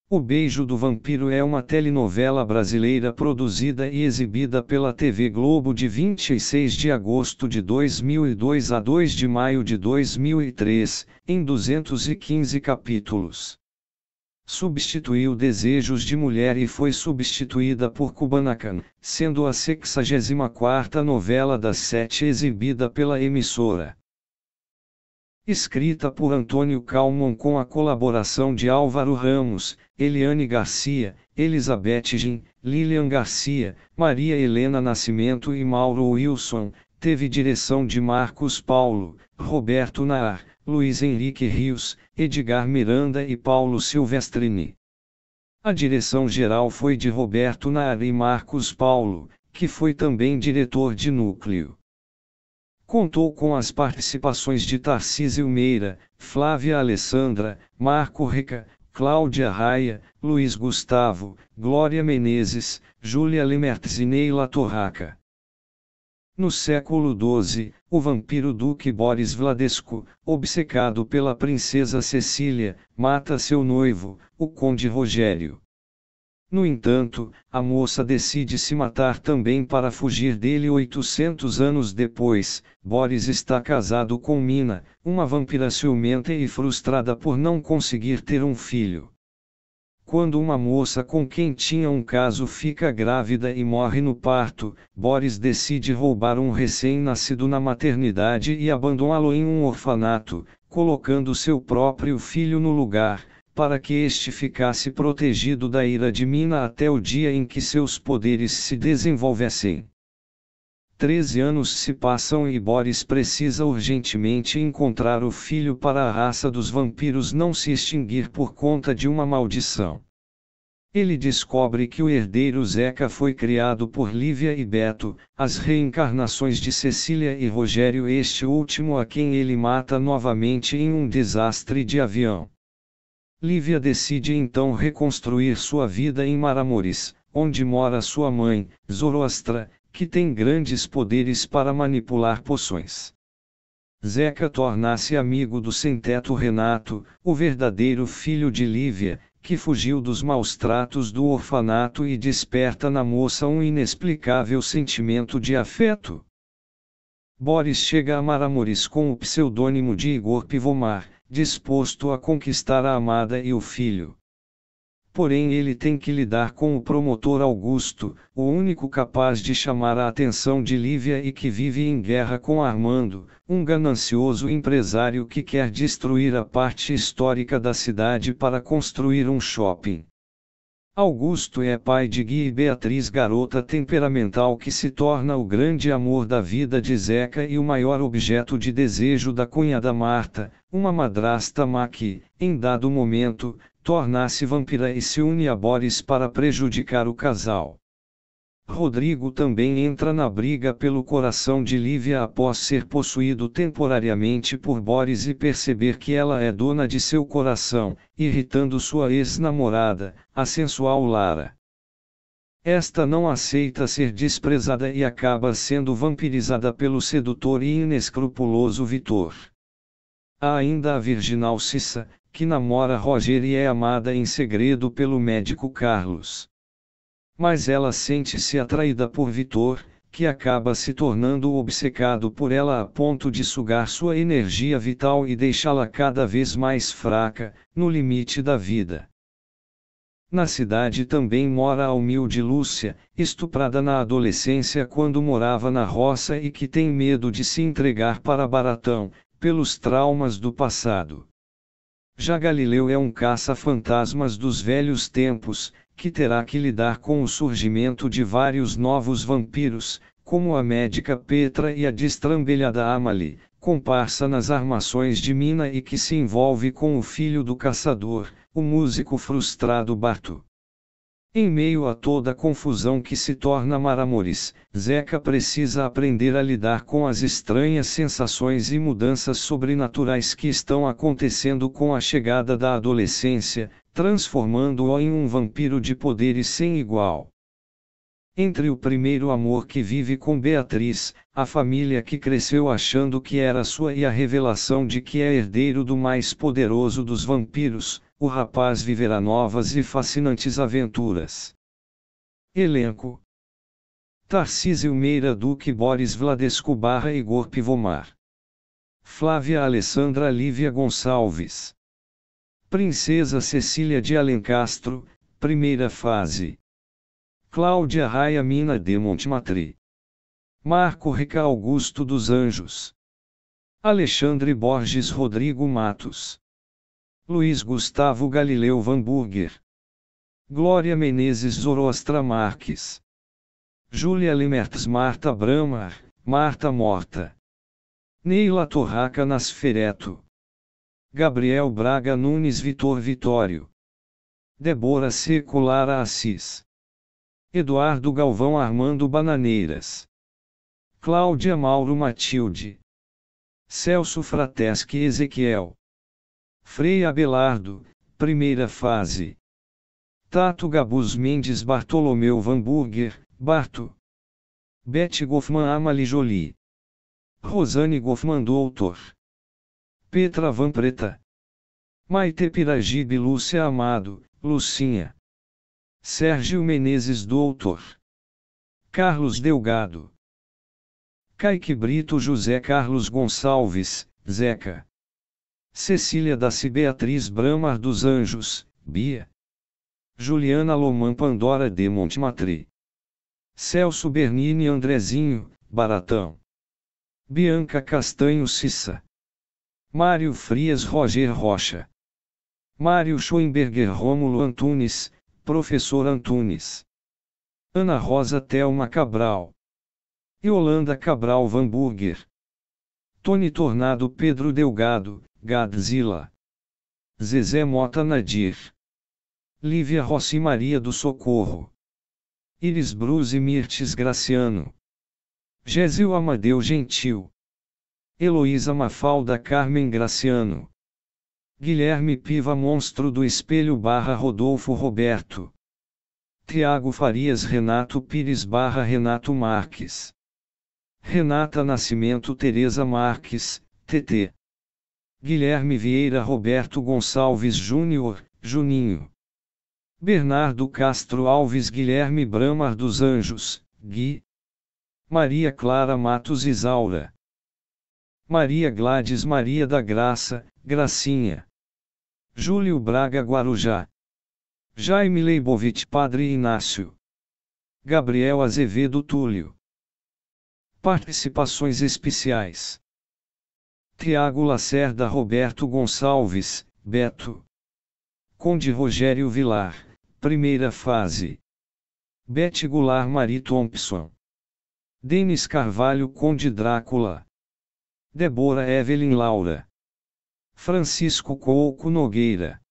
O Beijo do Vampiro é uma telenovela brasileira produzida e exibida pela TV Globo de 26 de agosto de 2002 a 2 de maio de 2003, em 215 capítulos. Substituiu Desejos de Mulher e foi substituída por Kubanacan, sendo a 64ª novela das 7 exibida pela emissora. Escrita por Antônio Calmon com a colaboração de Álvaro Ramos, Eliane Garcia, Elizabeth Gin, Lilian Garcia, Maria Helena Nascimento e Mauro Wilson, teve direção de Marcos Paulo, Roberto Naar, Luiz Henrique Rios, Edgar Miranda e Paulo Silvestrini. A direção geral foi de Roberto Naar e Marcos Paulo, que foi também diretor de núcleo. Contou com as participações de Tarcísio Meira, Flávia Alessandra, Marco Rica, Cláudia Raia, Luiz Gustavo, Glória Menezes, Júlia Lemertz e Neila Torraca. No século XII, o vampiro Duque Boris Vladescu, obcecado pela princesa Cecília, mata seu noivo, o conde Rogério. No entanto, a moça decide se matar também para fugir dele. 800 anos depois, Boris está casado com Mina, uma vampira ciumenta e frustrada por não conseguir ter um filho. Quando uma moça com quem tinha um caso fica grávida e morre no parto, Boris decide roubar um recém-nascido na maternidade e abandoná-lo em um orfanato, colocando seu próprio filho no lugar, para que este ficasse protegido da ira de Mina até o dia em que seus poderes se desenvolvessem. 13 anos se passam e Boris precisa urgentemente encontrar o filho para a raça dos vampiros não se extinguir por conta de uma maldição. Ele descobre que o herdeiro Zeca foi criado por Lívia e Beto, as reencarnações de Cecília e Rogério, este último a quem ele mata novamente em um desastre de avião. Lívia decide então reconstruir sua vida em Maramoris, onde mora sua mãe, Zoroastra, que tem grandes poderes para manipular poções. Zeca torna-se amigo do sem-teto Renato, o verdadeiro filho de Lívia, que fugiu dos maus tratos do orfanato e desperta na moça um inexplicável sentimento de afeto. Boris chega a Maramoris com o pseudônimo de Igor Pivomar, disposto a conquistar a amada e o filho. Porém ele tem que lidar com o promotor Augusto, o único capaz de chamar a atenção de Lívia e que vive em guerra com Armando, um ganancioso empresário que quer destruir a parte histórica da cidade para construir um shopping. Augusto é pai de Gui e Beatriz, garota temperamental que se torna o grande amor da vida de Zeca e o maior objeto de desejo da cunhada Marta, uma madrasta má que, em dado momento, torna-se vampira e se une a Boris para prejudicar o casal. Rodrigo também entra na briga pelo coração de Lívia após ser possuído temporariamente por Boris e perceber que ela é dona de seu coração, irritando sua ex-namorada, a sensual Lara. Esta não aceita ser desprezada e acaba sendo vampirizada pelo sedutor e inescrupuloso Vitor. Há ainda a virginal Cissa, que namora Roger e é amada em segredo pelo médico Carlos. Mas ela sente-se atraída por Vitor, que acaba se tornando obcecado por ela a ponto de sugar sua energia vital e deixá-la cada vez mais fraca, no limite da vida. Na cidade também mora a humilde Lúcia, estuprada na adolescência quando morava na roça e que tem medo de se entregar para Baratão, pelos traumas do passado. Já Galileu é um caça-fantasmas dos velhos tempos, que terá que lidar com o surgimento de vários novos vampiros, como a médica Petra e a destrambelhada Amalie, comparsa nas armações de Mina e que se envolve com o filho do caçador, o músico frustrado Barto. Em meio a toda a confusão que se torna Maramoris, Zeca precisa aprender a lidar com as estranhas sensações e mudanças sobrenaturais que estão acontecendo com a chegada da adolescência, transformando-o em um vampiro de poderes sem igual. Entre o primeiro amor que vive com Beatriz, a família que cresceu achando que era sua e a revelação de que é herdeiro do mais poderoso dos vampiros, o rapaz viverá novas e fascinantes aventuras. Elenco: Tarcísio Meira Duque, Boris Vladescu / Igor Pivomar, Flávia Alessandra Lívia Gonçalves, Princesa Cecília de Alencastro, primeira fase, Cláudia Raia Mina de Montmartre, Marco Rica Augusto dos Anjos, Alexandre Borges Rodrigo Matos, Luiz Gustavo Galileu Van Burger, Glória Menezes Zoroastra Marques, Júlia Lemertz Marta Bramar, Marta Morta, Neila Torraca Nasfereto, Gabriel Braga Nunes Vitor Vitório, Débora Seculara Assis, Eduardo Galvão Armando Bananeiras, Cláudia Mauro Matilde, Celso Frateschi Ezequiel, Frei Abelardo, primeira fase, Tato Gabus Mendes Bartolomeu Van Burger, Barto, Betty Goffman Amalie Jolie, Rosane Goffman Doutor, Petra Van Preta, Maite Piragibe Lúcia Amado, Lucinha, Sérgio Menezes Doutor, Carlos Delgado, Kaique Brito José Carlos Gonçalves, Zeca, Cecília Daci Beatriz Bramar dos Anjos, Bia, Juliana Loman Pandora de Montmartre, Celso Bernini Andrezinho, Baratão, Bianca Castanho Cissa, Mário Frias Roger Rocha, Mário Schoenberger Rômulo Antunes, Professor Antunes, Ana Rosa Thelma Cabral, Yolanda Cabral Van Burger, Tony Tornado Pedro Delgado, Gadzilla, Zezé Mota Nadir, Lívia Rossi Maria do Socorro, Iris Bruze Mirtes Graciano, Gésil Amadeu Gentil, Heloísa Mafalda Carmen Graciano, Guilherme Piva Monstro do Espelho / Rodolfo Roberto, Tiago Farias Renato Pires / Renato Marques, Renata Nascimento Teresa Marques, TT, Guilherme Vieira Roberto Gonçalves Júnior, Juninho, Bernardo Castro Alves Guilherme Bramar dos Anjos, Gui, Maria Clara Matos Isaura, Maria Gladys Maria da Graça, Gracinha, Júlio Braga Guarujá, Jaime Leibovitch Padre Inácio, Gabriel Azevedo Túlio. Participações especiais: Tiago Lacerda Roberto Gonçalves, Beto, Conde Rogério Vilar, primeira fase, Beth Goulart Marie Thompson, Denis Carvalho Conde Drácula, Débora Evelyn Laura, Francisco Couco Nogueira,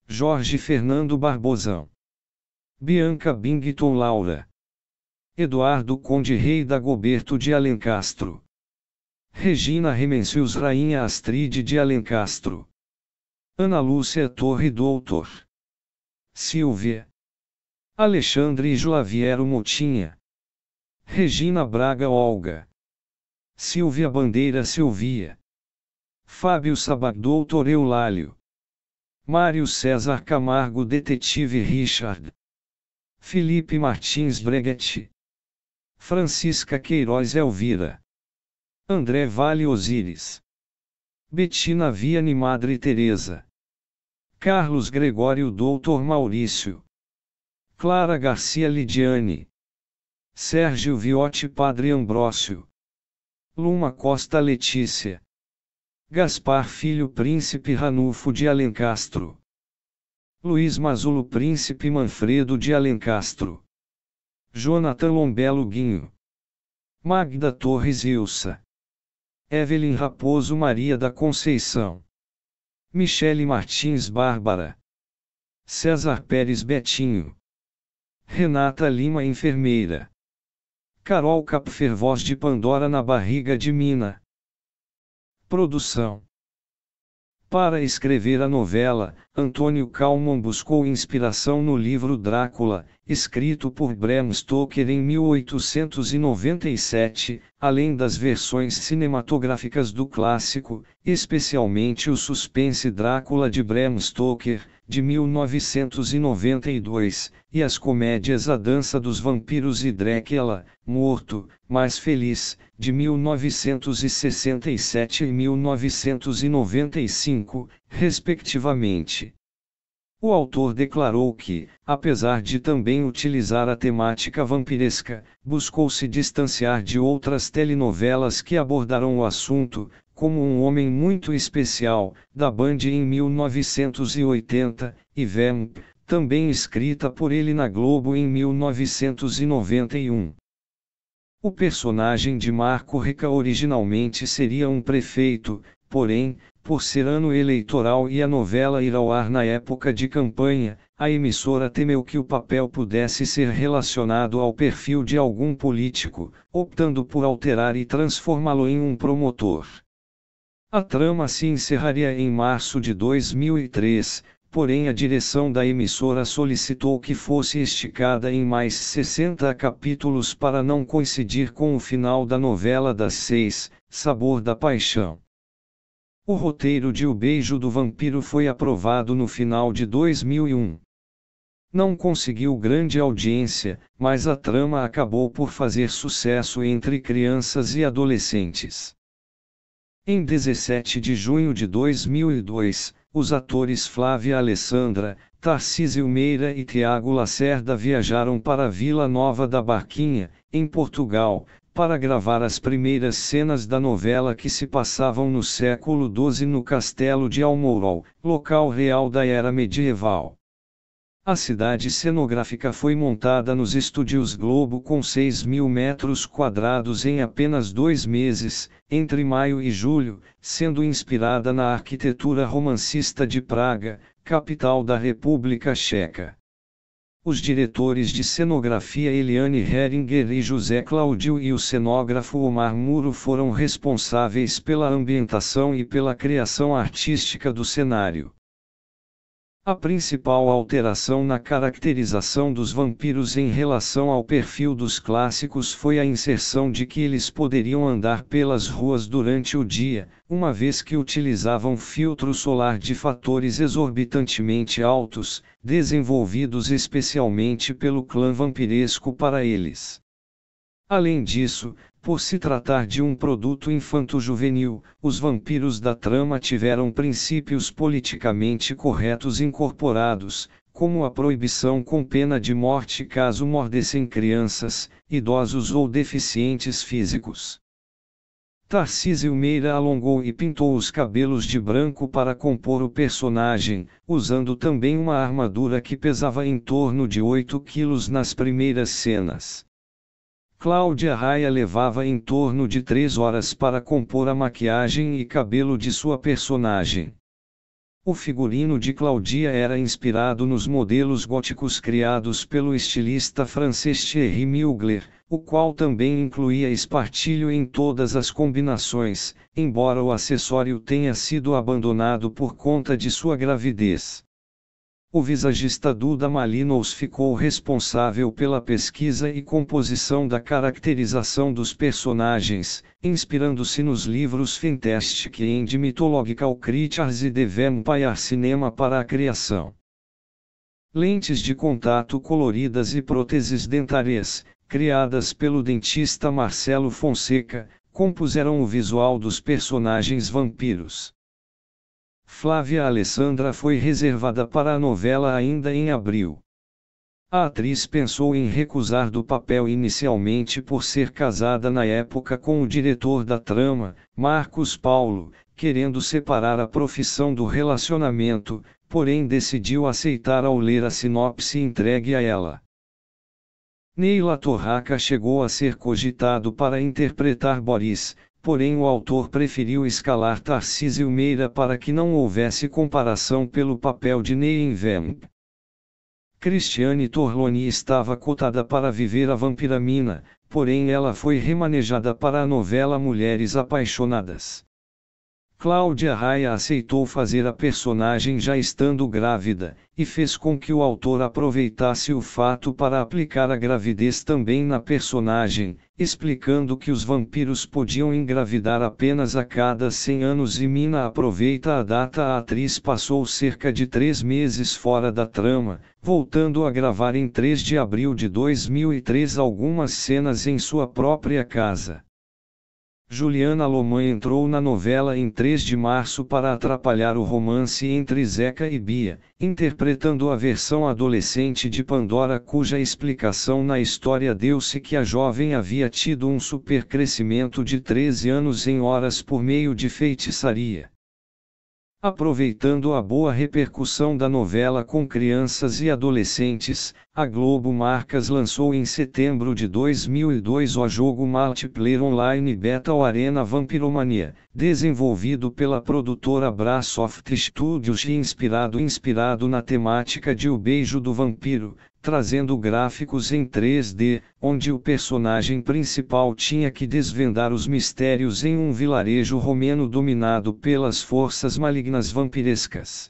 Jorge Fernando Barbosão, Bianca Bington Laura, Eduardo Conde Rei Dagoberto de Alencastro, Regina Remencius Rainha Astrid de Alencastro, Ana Lúcia Torre Doutor, Silvia, Alexandre e Joaviero Motinha, Regina Braga Olga, Silvia Bandeira Silvia, Fábio Sabag Doutor Eulálio, Mário César Camargo Detetive Richard, Felipe Martins Breguet, Francisca Queiroz Elvira, André Vale Osíris, Betina Viane Madre Teresa, Carlos Gregório Doutor Maurício, Clara Garcia Lidiane, Sérgio Viotti Padre Ambrósio, Luma Costa Letícia, Gaspar Filho Príncipe Ranulfo de Alencastro, Luiz Mazulo Príncipe Manfredo de Alencastro, Jonathan Lombelo Guinho, Magda Torres Ilsa, Evelyn Raposo Maria da Conceição, Michele Martins Bárbara, César Pérez Betinho, Renata Lima Enfermeira, Carol Capfer Voz de Pandora na Barriga de Mina. Produção: Para escrever a novela, Antônio Calmon buscou inspiração no livro Drácula, escrito por Bram Stoker em 1897, além das versões cinematográficas do clássico, especialmente o suspense Drácula de Bram Stoker, de 1992, e as comédias A Dança dos Vampiros e Drácula, Morto, Mas Feliz, de 1967 e 1995, respectivamente. O autor declarou que, apesar de também utilizar a temática vampiresca, buscou se distanciar de outras telenovelas que abordaram o assunto, como Um Homem Muito Especial, da Band em 1980, e Vamp, também escrita por ele na Globo em 1991. O personagem de Marco Rica originalmente seria um prefeito, porém, por ser ano eleitoral e a novela ir ao ar na época de campanha, a emissora temeu que o papel pudesse ser relacionado ao perfil de algum político, optando por alterar e transformá-lo em um promotor. A trama se encerraria em março de 2003, porém a direção da emissora solicitou que fosse esticada em mais 60 capítulos para não coincidir com o final da novela das 6, Sabor da Paixão. O roteiro de O Beijo do Vampiro foi aprovado no final de 2001. Não conseguiu grande audiência, mas a trama acabou por fazer sucesso entre crianças e adolescentes. Em 17 de junho de 2002, os atores Flávia Alessandra, Tarcísio Meira e Tiago Lacerda viajaram para Vila Nova da Barquinha, em Portugal, para gravar as primeiras cenas da novela que se passavam no século XII no Castelo de Almourol, local real da era medieval. A cidade cenográfica foi montada nos estúdios Globo com 6.000 metros quadrados em apenas 2 meses, entre maio e julho, sendo inspirada na arquitetura romancista de Praga, capital da República Checa. Os diretores de cenografia Eliane Heringer e José Cláudio e o cenógrafo Omar Muro foram responsáveis pela ambientação e pela criação artística do cenário. A principal alteração na caracterização dos vampiros em relação ao perfil dos clássicos foi a inserção de que eles poderiam andar pelas ruas durante o dia, uma vez que utilizavam filtro solar de fatores exorbitantemente altos, desenvolvidos especialmente pelo clã vampiresco para eles. Além disso, por se tratar de um produto infanto-juvenil, os vampiros da trama tiveram princípios politicamente corretos incorporados, como a proibição com pena de morte caso mordessem crianças, idosos ou deficientes físicos. Tarcísio Meira alongou e pintou os cabelos de branco para compor o personagem, usando também uma armadura que pesava em torno de 8 quilos nas primeiras cenas. Cláudia Raia levava em torno de 3 horas para compor a maquiagem e cabelo de sua personagem. O figurino de Claudia era inspirado nos modelos góticos criados pelo estilista francês Thierry Mugler, o qual também incluía espartilho em todas as combinações, embora o acessório tenha sido abandonado por conta de sua gravidez. O visagista Duda Malinos ficou responsável pela pesquisa e composição da caracterização dos personagens, inspirando-se nos livros Fantastic and Mythological Creatures e The Vampire Cinema para a criação. Lentes de contato coloridas e próteses dentárias, criadas pelo dentista Marcelo Fonseca, compuseram o visual dos personagens vampiros. Flávia Alessandra foi reservada para a novela ainda em abril. A atriz pensou em recusar do papel inicialmente por ser casada na época com o diretor da trama, Marcos Paulo, querendo separar a profissão do relacionamento, porém decidiu aceitar ao ler a sinopse entregue a ela. Neila Torraca chegou a ser cogitado para interpretar Boris, porém o autor preferiu escalar Tarcísio Meira para que não houvesse comparação pelo papel de Ney em Vamp. Cristiane Torloni estava cotada para viver a Vampiramina, porém ela foi remanejada para a novela Mulheres Apaixonadas. Cláudia Raia aceitou fazer a personagem já estando grávida, e fez com que o autor aproveitasse o fato para aplicar a gravidez também na personagem, explicando que os vampiros podiam engravidar apenas a cada 100 anos e Mina aproveita a data. A atriz passou cerca de 3 meses fora da trama, voltando a gravar em 3 de abril de 2003 algumas cenas em sua própria casa. Juliana Lomã entrou na novela em 3 de março para atrapalhar o romance entre Zeca e Bia, interpretando a versão adolescente de Pandora, cuja explicação na história deu-se que a jovem havia tido um supercrescimento de 13 anos em horas por meio de feitiçaria. Aproveitando a boa repercussão da novela com crianças e adolescentes, a Globo Marcas lançou em setembro de 2002 o jogo multiplayer online Battle Arena Vampiromania, desenvolvido pela produtora Brasoft Studios e inspirado na temática de O Beijo do Vampiro, trazendo gráficos em 3D, onde o personagem principal tinha que desvendar os mistérios em um vilarejo romeno dominado pelas forças malignas vampirescas.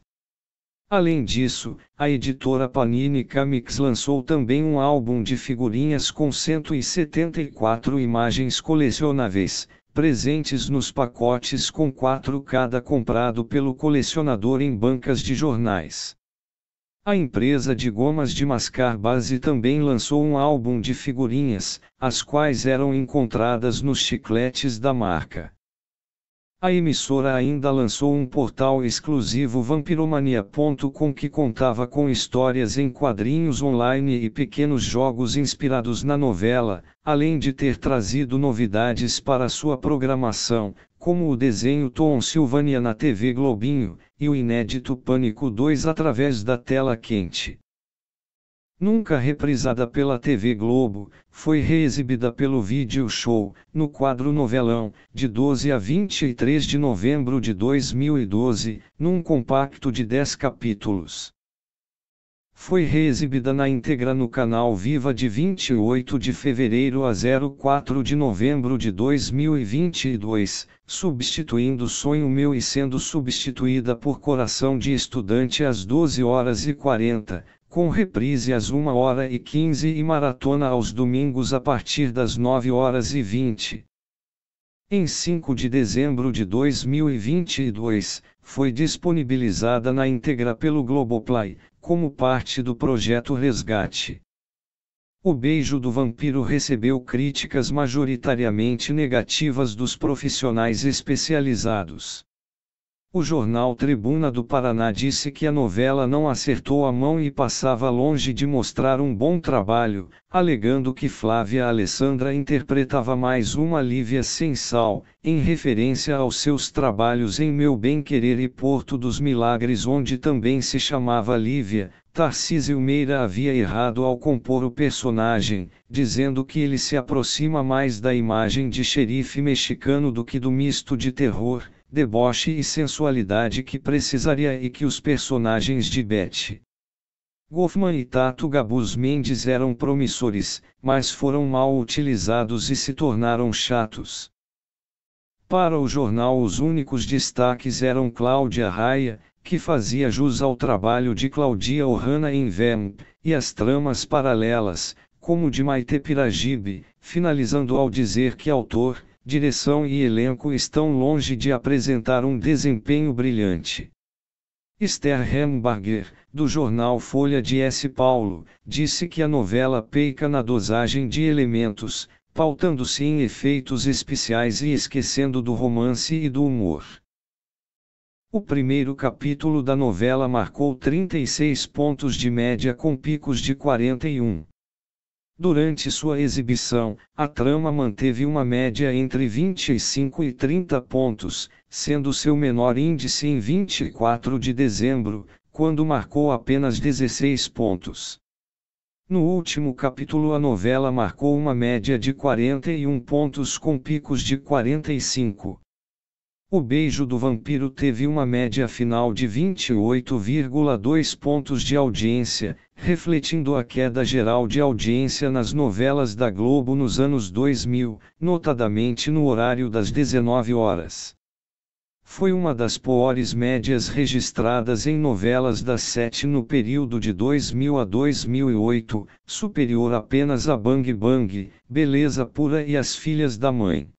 Além disso, a editora Panini Comics lançou também um álbum de figurinhas com 174 imagens colecionáveis, presentes nos pacotes com 4 cada, comprado pelo colecionador em bancas de jornais. A empresa de gomas de mascar base também lançou um álbum de figurinhas, as quais eram encontradas nos chicletes da marca. A emissora ainda lançou um portal exclusivo Vampiromania.com que contava com histórias em quadrinhos online e pequenos jogos inspirados na novela, além de ter trazido novidades para sua programação, como o desenho Tom Silvânia na TV Globinho, e o inédito Pânico 2 através da tela quente. Nunca reprisada pela TV Globo, foi reexibida pelo Video Show, no quadro Novelão, de 12 a 23 de novembro de 2012, num compacto de 10 capítulos. Foi reexibida na íntegra no canal Viva de 28 de fevereiro a 04 de novembro de 2022, substituindo Sonho Meu e sendo substituída por Coração de Estudante às 12h40, com reprise às 1h15 e maratona aos domingos a partir das 9h20. Em 5 de dezembro de 2022, foi disponibilizada na íntegra pelo Globoplay, como parte do projeto Resgate. O Beijo do Vampiro recebeu críticas majoritariamente negativas dos profissionais especializados. O jornal Tribuna do Paraná disse que a novela não acertou a mão e passava longe de mostrar um bom trabalho, alegando que Flávia Alessandra interpretava mais uma Lívia sem sal, em referência aos seus trabalhos em Meu Bem Querer e Porto dos Milagres, onde também se chamava Lívia. Tarcísio Meira havia errado ao compor o personagem, dizendo que ele se aproxima mais da imagem de xerife mexicano do que do misto de terror, deboche e sensualidade que precisaria e que os personagens de Beth Goffman e Tato Gabus Mendes eram promissores, mas foram mal utilizados e se tornaram chatos. Para o jornal os únicos destaques eram Cláudia Raia, que fazia jus ao trabalho de Claudia Ohana em Vamp, e as tramas paralelas, como de Maite Piragibe, finalizando ao dizer que autor, direção e elenco estão longe de apresentar um desempenho brilhante. Esther Hembarger, do jornal Folha de S. Paulo, disse que a novela peca na dosagem de elementos, pautando-se em efeitos especiais e esquecendo do romance e do humor. O primeiro capítulo da novela marcou 36 pontos de média com picos de 41. Durante sua exibição, a trama manteve uma média entre 25 e 30 pontos, sendo seu menor índice em 24 de dezembro, quando marcou apenas 16 pontos. No último capítulo a novela marcou uma média de 41 pontos com picos de 45. O Beijo do Vampiro teve uma média final de 28,2 pontos de audiência, refletindo a queda geral de audiência nas novelas da Globo nos anos 2000, notadamente no horário das 19 horas. Foi uma das piores médias registradas em novelas das 7 no período de 2000 a 2008, superior apenas a Bang Bang, Beleza Pura e As Filhas da Mãe.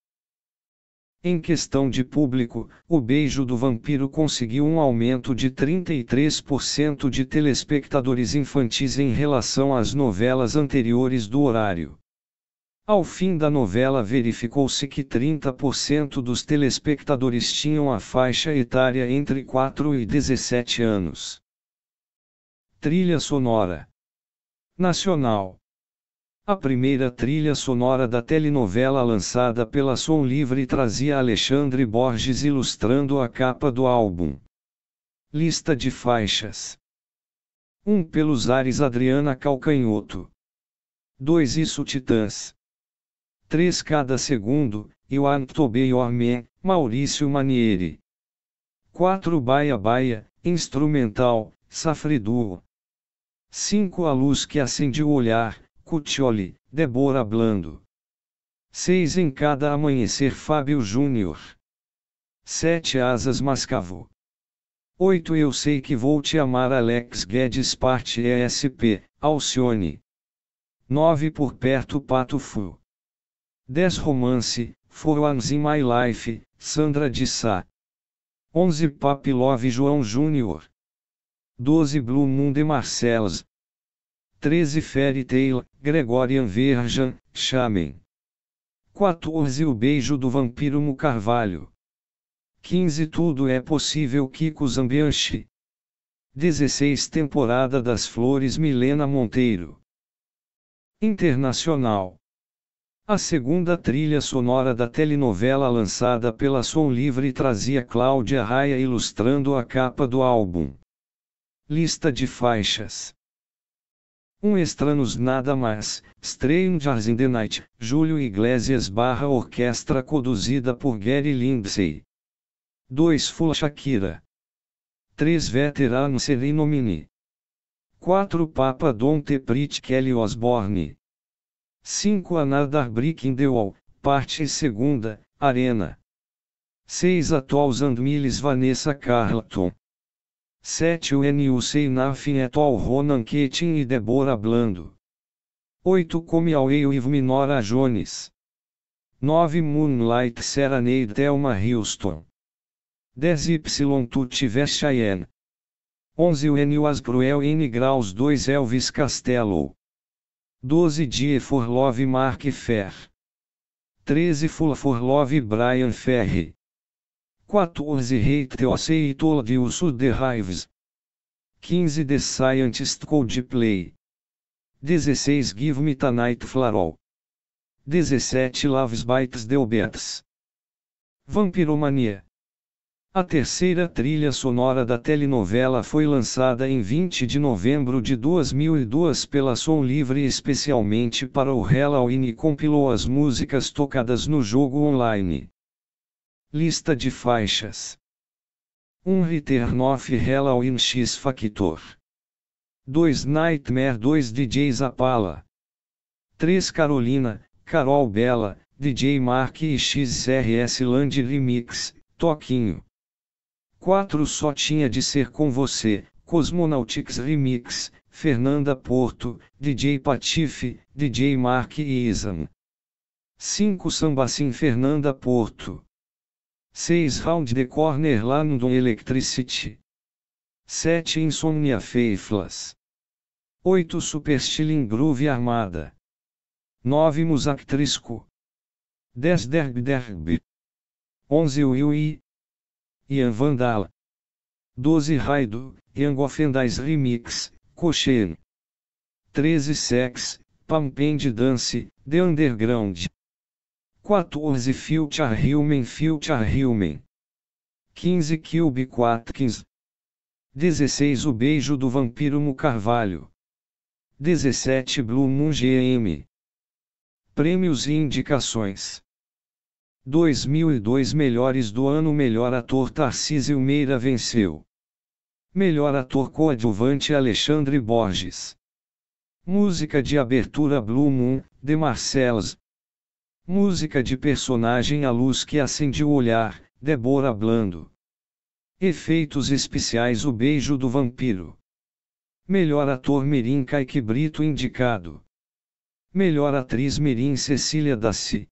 Em questão de público, O Beijo do Vampiro conseguiu um aumento de 33% de telespectadores infantis em relação às novelas anteriores do horário. Ao fim da novela verificou-se que 30% dos telespectadores tinham a faixa etária entre 4 e 17 anos. Trilha sonora nacional. A primeira trilha sonora da telenovela lançada pela Som Livre trazia Alexandre Borges ilustrando a capa do álbum. Lista de faixas: 1 Pelos Ares Adriana Calcanhoto. 2 Isso Titãs. 3 Cada Segundo, You Want to Be Your Man, Maurício Manieri. 4 Baia Baia, Instrumental, Safriduo. 5 A Luz que Acende o Olhar, Cuccioli, Débora Blando. 6 Em Cada Amanhecer Fábio Júnior. 7 Asas Mascavo. 8 Eu Sei Que Vou Te Amar Alex Guedes Parte ESP, Alcione. 9 Por Perto Pato Fu. 10 Romance, For Once in My Life, Sandra de Sá. 11 Papi Love João Júnior. 12 Blue Moon de Marcels. 13 Fairy Tail, Gregorian Verjan, Shaman. 14 O Beijo do Vampiro Mu Carvalho. 15 Tudo é Possível Kiko Zambianchi. 16 Temporada das Flores Milena Monteiro. Internacional. A segunda trilha sonora da telenovela lançada pela Som Livre trazia Cláudia Raia ilustrando a capa do álbum. Lista de faixas: 1 Estranhos Nada Mais, Strangers in the Night, Júlio Iglesias / orquestra conduzida por Gary Lindsay. 2 Full Shakira. 3 Veterano Serinomini. 4 Papa Don't Pretty Kelly Osbourne. 5 Another Brick in the Wall, parte 2, Arena. 6 Atuals and Mills Vanessa Carlton. 7 When You Say Nothing at All Ronan Keating e Débora Blando. 8 Come Away with Me Norah Jones. 9 Moonlight Serenade Thelma Houston. 10 Y Tutti Vs Cheyenne. 11 When You Was Cruel N Graus 2 Elvis Costello. 12 Die for Love Mark Fer. 13 Full for Love Brian Ferry. 14 Hate Osei Told You So The Hives. 15 The Scientist Coldplay. 16 Give Me Tonight Flarol. 17 Loves Bites The Obets. Vampiromania. A terceira trilha sonora da telenovela foi lançada em 20 de novembro de 2002 pela Som Livre especialmente para o Halloween e compilou as músicas tocadas no jogo online. Lista de faixas: 1 Return of Halloween X Factor. 2 Nightmare 2 DJ Zapala. 3 Carolina, Carol Bella, DJ Mark e XRS Land Remix, Toquinho. 4 Só Tinha de Ser Com Você, Cosmonautics Remix, Fernanda Porto, DJ Patife, DJ Mark e Isan. 5 Sambacim Fernanda Porto. 6 Round the Corner London Electricity. 7 Insomnia Faithless. 8 Superstilling Groove Armada. 9 Musactrisco. 10 Derby. 11 Will I. Ian Vandala. 12 Raido, Young Offendais Remix, Cochen. 13 Sex, Pump and Dance, The Underground. 14 Future Human. 15 Cube Watkins. 16 O Beijo do Vampiro Mu Carvalho. 17 Blue Moon GM. Prêmios e indicações. 2002 Melhores do Ano. Melhor ator Tarcísio Meira venceu. Melhor ator coadjuvante Alexandre Borges. Música de abertura Blue Moon, de Marcels. Música de personagem A Luz que Acende o Olhar, Débora Blando. Efeitos especiais O Beijo do Vampiro. Melhor ator mirim Kaique Brito indicado. Melhor atriz mirim Cecília Daci.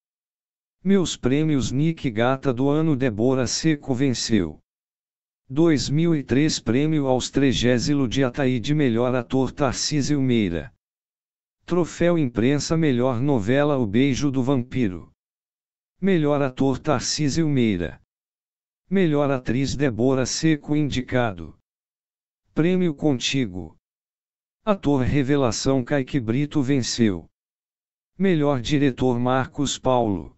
Meus prêmios Nick Gata do ano Débora Seco venceu. 2003 Prêmio aos 30º de Ataíde Melhor ator Tarcísio Meira. Troféu Imprensa Melhor novela O Beijo do Vampiro. Melhor ator Tarcísio Meira. Melhor atriz Débora Seco indicado. Prêmio Contigo. Ator Revelação Kaique Brito venceu. Melhor diretor Marcos Paulo.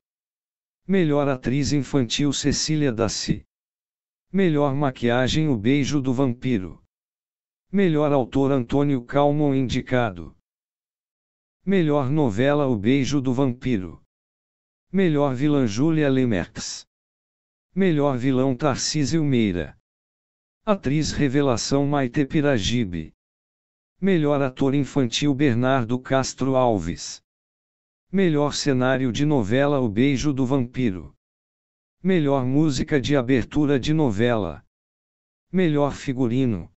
Melhor atriz infantil Cecília Daci. Melhor maquiagem O Beijo do Vampiro. Melhor autor Antônio Calmon indicado. Melhor novela O Beijo do Vampiro. Melhor vilã Júlia Lemerx. Melhor vilão Tarcísio Meira. Atriz Revelação Maite Piragibe. Melhor ator infantil Bernardo Castro Alves. Melhor cenário de novela O Beijo do Vampiro. Melhor música de abertura de novela. Melhor figurino.